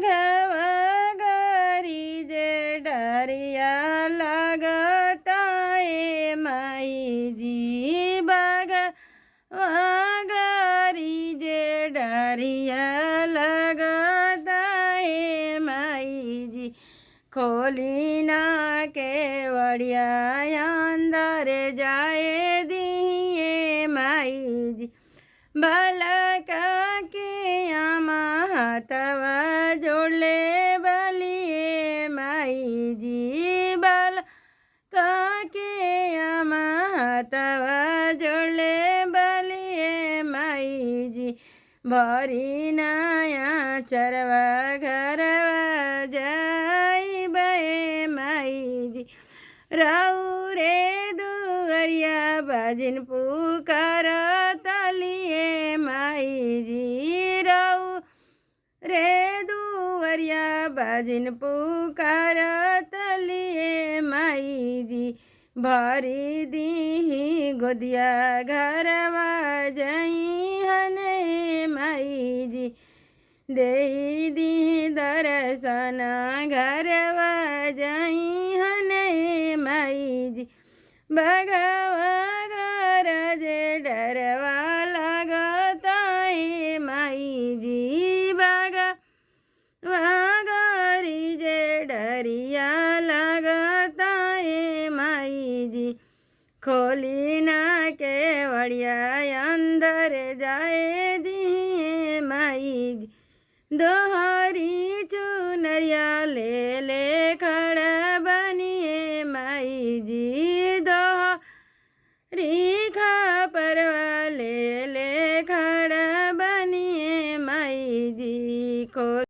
घरी जे डरिया लगता है माई जी घरी जे डरिया लगता है माई जी खोली ना केवड़िया अंदर जाए दिए माई जी बालका के आमा हाथवा जोड़ले बलिए माई जी बालका के आमा हाथवा जोड़ले बलिए माई जी भरी नया चरवा घरवा जाई बे माई जी राउ रे दुअरिया बाजिन पुकार तलिए माई जी राउ रे दुअरिया बाजिन पुकार तलिए माई जी भरी दी गोदिया घरवा जई हने माई जी दे दी दर्शन घरवा जई हने माई जी भगवा घर जे डरवा लगता है माई जी भगवा घरी जे डरिया लगता है माई जी खोली ना केवड़िया अंदर जाए दिए माई जी दोहरी चुनरिया ले ले खड़ा बनिए माई जी